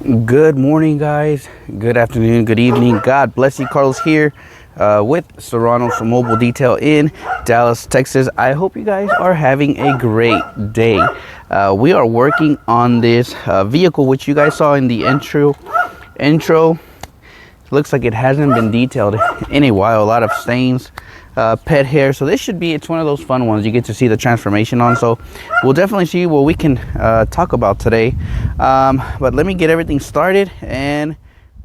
Good morning, guys. Good afternoon, good evening. God bless you. Carlos here with Serranos from Mobile Detail in Dallas, Texas. I hope you guys are having a great day. We are working on this vehicle, which you guys saw in the intro. Looks like it hasn't been detailed in a while. A lot of stains, pet hair. So this should be, it's one of those fun ones you get to see the transformation on. So we'll definitely see what we can talk about today. But let me get everything started and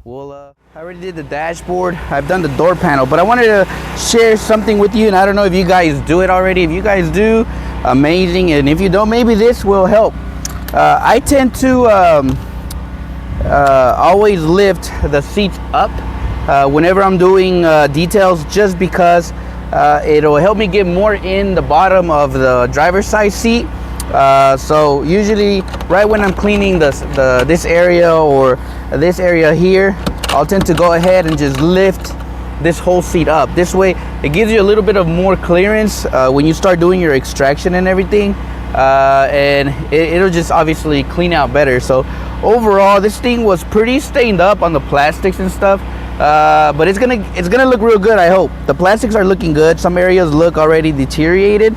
we'll I already did the dashboard. I've done the door panel, but I wanted to share something with you, and I don't know if you guys do it already. If you guys do, amazing, and if you don't, maybe this will help. I tend to always lift the seats up whenever I'm doing details, just because it'll help me get more in the bottom of the driver's side seat. So usually right when I'm cleaning this area or this area here, I'll tend to go ahead and just lift this whole seat up. This way it gives you a little bit of more clearance when you start doing your extraction and everything, and it'll just obviously clean out better. So overall, this thing was pretty stained up on the plastics and stuff, but it's gonna look real good. I hope the plastics are looking good. Some areas look already deteriorated,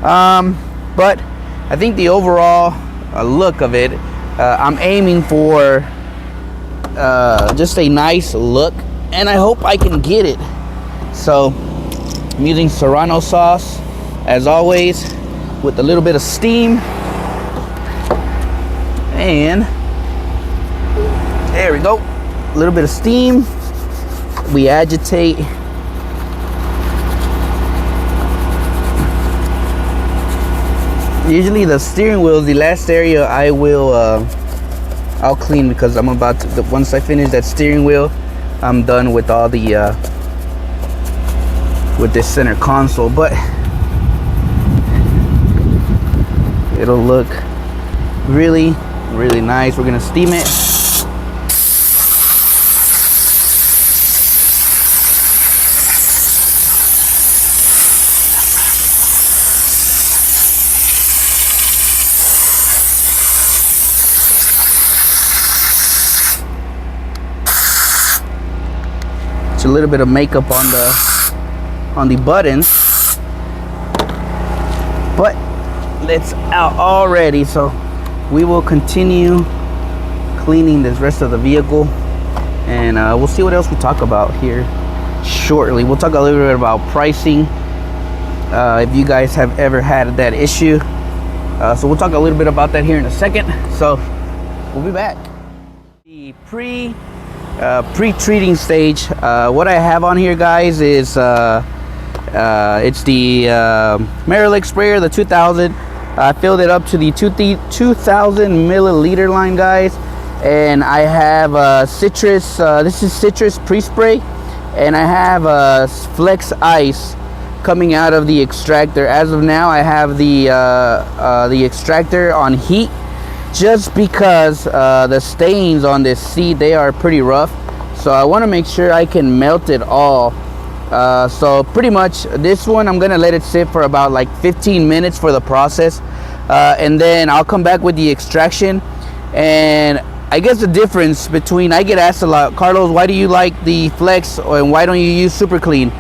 but I think the overall look of it, I'm aiming for just a nice look, and I hope I can get it. So I'm using Serrano sauce as always, with a little bit of steam, and there we go. A little bit of steam. We agitate. Usually the steering wheel is the last area I'll clean, because I'm about to, once I finish that steering wheel, I'm done with all the with this center console. But it'll look really nice. We're gonna steam it. A little bit of makeup on the buttons, but it's out already, so we will continue cleaning this rest of the vehicle, and we'll see what else we talk about here shortly. We'll talk a little bit about pricing, if you guys have ever had that issue, so we'll talk a little bit about that here in a second. So we'll be back. The pre-treating stage, what I have on here, guys, is it's the Marilic sprayer, the 2000. I filled it up to the 2000 milliliter line, guys, and I have citrus, this is citrus pre-spray, and I have flex ice coming out of the extractor. As of now, I have the extractor on heat, just because the stains on this seat, they are pretty rough, so I want to make sure I can melt it all. So pretty much this one, I'm gonna let it sit for about like 15 minutes for the process, and then I'll come back with the extraction. And I guess the difference between, I get asked a lot, Carlos, why do you like the Flex and why don't you use Super Clean?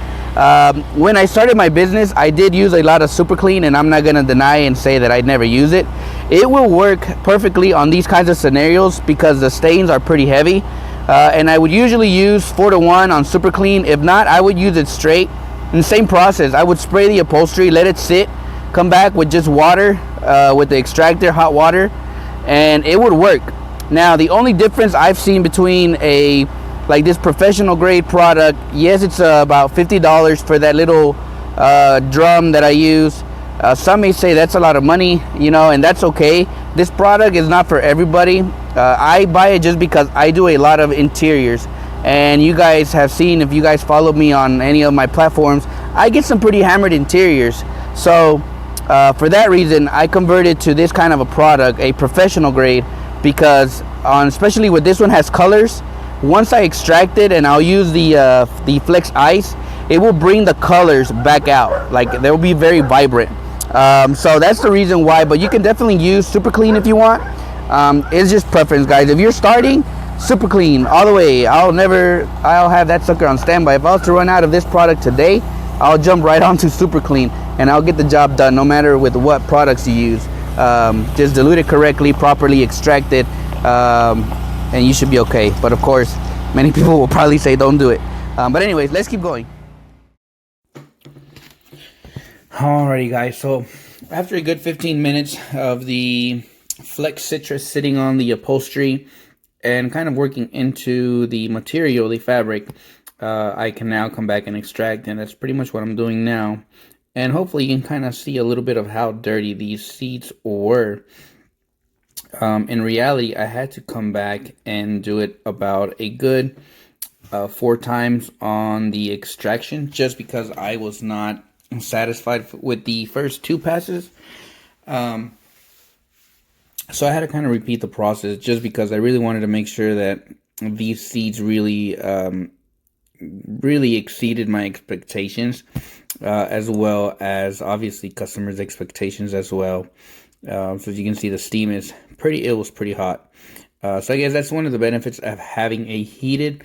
When I started my business, I did use a lot of Super Clean, and I'm not gonna deny and say that I'd never use it. It will work perfectly on these kinds of scenarios because the stains are pretty heavy, and I would usually use 4:1 on Super Clean. If not, I would use it straight. In the same process, I would spray the upholstery, let it sit, come back with just water, with the extractor, hot water, and it would work. Now, the only difference I've seen between like this professional grade product, yes, it's about $50 for that little drum that I use. Some may say that's a lot of money, and that's okay. This product is not for everybody. I buy it just because I do a lot of interiors, and you guys have seen, if you guys follow me on any of my platforms, I get some pretty hammered interiors. So for that reason, I converted to this kind of a product, a professional grade, because especially with this one has colors. Once I extract it and I'll use the Flex Ice, it will bring the colors back out. Like, they'll be very vibrant. So that's the reason why, but you can definitely use Super Clean if you want. It's just preference, guys. If you're starting, super clean all the way. I'll have that sucker on standby. If I was to run out of this product today, I'll jump right onto super clean and I'll get the job done, no matter with what products you use. Just dilute it correctly, properly extract it, and you should be okay. But of course, many people will probably say don't do it. But anyways, let's keep going. Alrighty, guys, so after a good 15 minutes of the Flex Citrus sitting on the upholstery and kind of working into the material, the fabric, I can now come back and extract, and that's pretty much what I'm doing now. And hopefully you can kind of see a little bit of how dirty these seats were. In reality, I had to come back and do it about a good 4 times on the extraction, just because I was not satisfied with the first 2 passes. So I had to kind of repeat the process, just because I really wanted to make sure that these seeds really exceeded my expectations, as well as obviously customers' expectations as well. So as you can see, the steam is it was pretty hot. So I guess that's one of the benefits of having a heated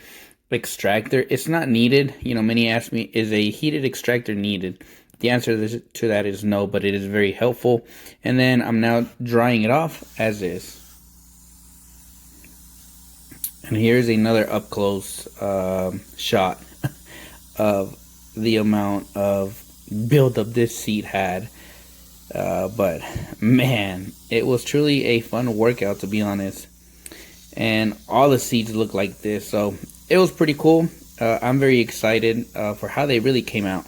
extractor. It's not needed. You know, many ask me, is a heated extractor needed? The answer to that is no, but it is very helpful. And then I'm now drying it off as is. And here's another up close shot of the amount of buildup this seat had. But man, it was truly a fun workout, to be honest. And all the seats look like this, so it was pretty cool. I'm very excited for how they really came out.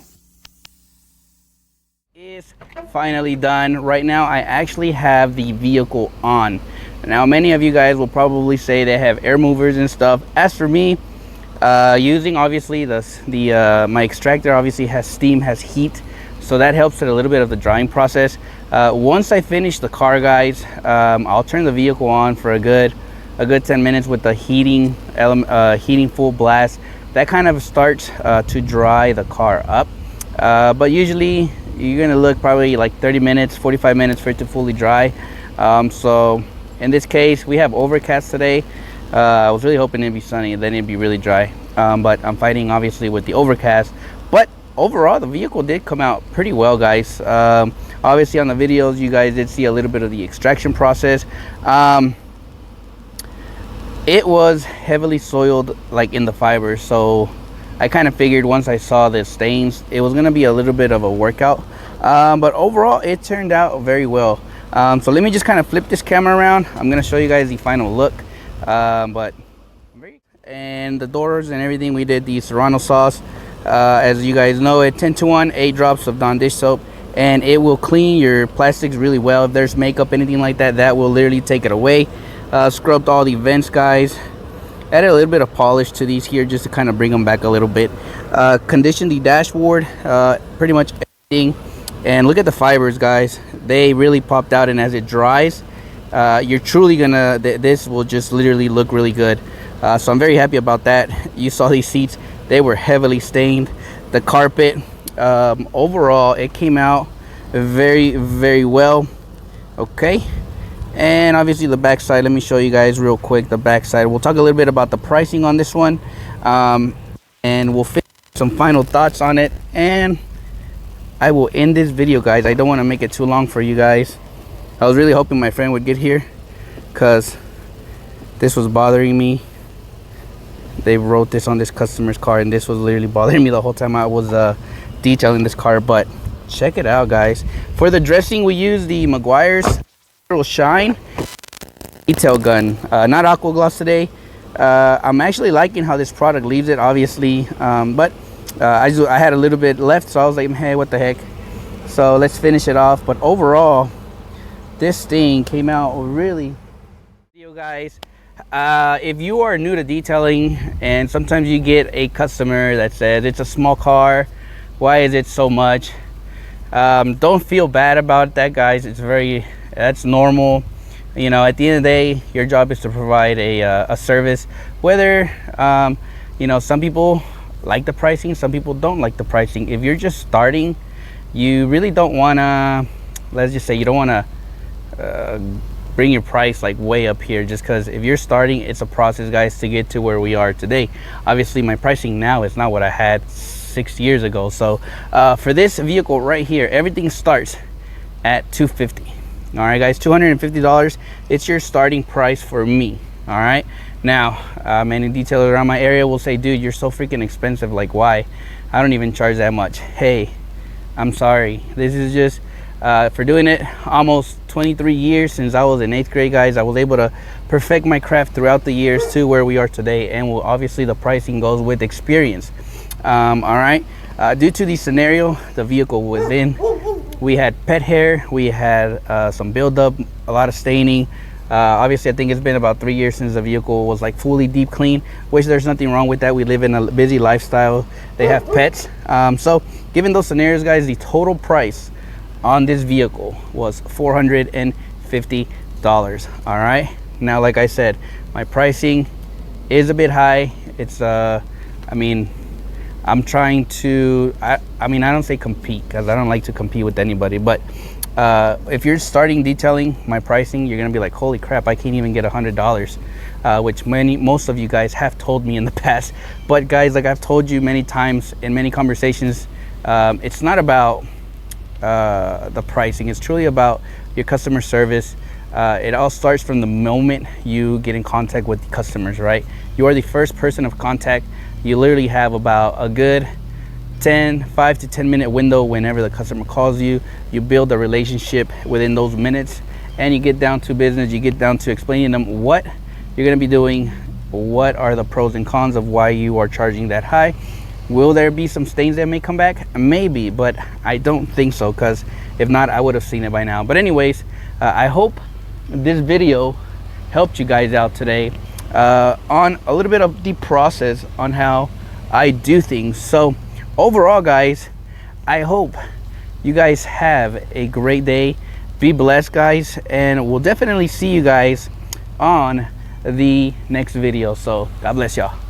It's finally done. Right now I actually have the vehicle on. Now many of you guys will probably say they have air movers and stuff. As for me, using obviously my extractor obviously has steam, has heat, so that helps with a little bit of the drying process. Once I finish the car, guys, I'll turn the vehicle on for a good 10 minutes with the heating full blast. That kind of starts to dry the car up, but usually you're gonna look probably like 30 minutes, 45 minutes for it to fully dry. So in this case, we have overcast today. I was really hoping it'd be sunny and then it'd be really dry, but I'm fighting obviously with the overcast. But overall, the vehicle did come out pretty well, guys. Obviously on the videos you guys did see a little bit of the extraction process. It was heavily soiled, like in the fibers, so I kind of figured once I saw the stains it was gonna be a little bit of a workout, but overall it turned out very well. So let me just kind of flip this camera around. I'm gonna show you guys the final look. And the doors and everything, we did the Serrano sauce. As you guys know, 10-to-1, 8 drops of Dawn dish soap, and it will clean your plastics really well. If there's makeup, anything like that, that will literally take it away. Scrubbed all the vents, guys. Added a little bit of polish to these here just to kind of bring them back a little bit. Conditioned the dashboard, pretty much everything. And look at the fibers, guys. They really popped out, and as it dries, you're truly gonna, this will just literally look really good. So I'm very happy about that. You saw these seats, they were heavily stained. The carpet, overall it came out very, very well. Okay, and obviously the back side, let me show you guys real quick the back side. We'll talk a little bit about the pricing on this one, and we'll finish some final thoughts on it, and I will end this video, guys. I don't want to make it too long for you guys. I was really hoping my friend would get here because this was bothering me. They wrote this on this customer's car, and this was literally bothering me the whole time I was detailing this car. But check it out, guys. For the dressing, we use the Meguiar's Shine detail gun, not aqua gloss today. I'm actually liking how this product leaves it, obviously, but I had a little bit left, so I was like, hey, what the heck. So let's finish it off. But overall, this thing came out really. You guys, if you are new to detailing and sometimes you get a customer that says it's a small car, why is it so much? Don't feel bad about that, guys. That's normal. You know, at the end of the day, your job is to provide a service. Whether you know, some people like the pricing, some people don't like the pricing. If you're just starting, you really don't want to, let's just say you don't want to bring your price like way up here, just because if you're starting, it's a process, guys, to get to where we are today. Obviously my pricing now is not what I had 6 years ago. So for this vehicle right here, everything starts at $250. All right, guys, $250. It's your starting price for me. All right, now many detailers around my area will say, dude, you're so freaking expensive. Like, why? I don't even charge that much. Hey, I'm sorry. This is just for doing it almost 23 years since I was in 8th grade, guys. I was able to perfect my craft throughout the years to where we are today, and obviously the pricing goes with experience. All right, due to the scenario the vehicle was in, we had pet hair, we had some buildup, a lot of staining. Obviously I think it's been about 3 years since the vehicle was like fully deep clean, which there's nothing wrong with that. We live in a busy lifestyle. They have pets. So given those scenarios, guys, the total price on this vehicle was $450. All right, now like I said, my pricing is a bit high. It's I mean, I'm trying to I mean, I don't say compete, because I don't like to compete with anybody, but if you're starting detailing, my pricing, you're gonna be like, holy crap, I can't even get $100, which most of you guys have told me in the past. But guys, like I've told you many times in many conversations, it's not about the pricing. It's truly about your customer service. It all starts from the moment you get in contact with the customers, right? You are the first person of contact. You literally have about a good 5 to 10 minute window whenever the customer calls you. You build a relationship within those minutes, and you get down to business. You get down to explaining them what you're going to be doing, what are the pros and cons of why you are charging that high. Will there be some stains that may come back? Maybe, but I don't think so, because if not, I would have seen it by now. But anyways, I hope this video helped you guys out today on a little bit of the process on how I do things. So overall, guys, I hope you guys have a great day. Be blessed, guys, and we'll definitely see you guys on the next video. So God bless y'all.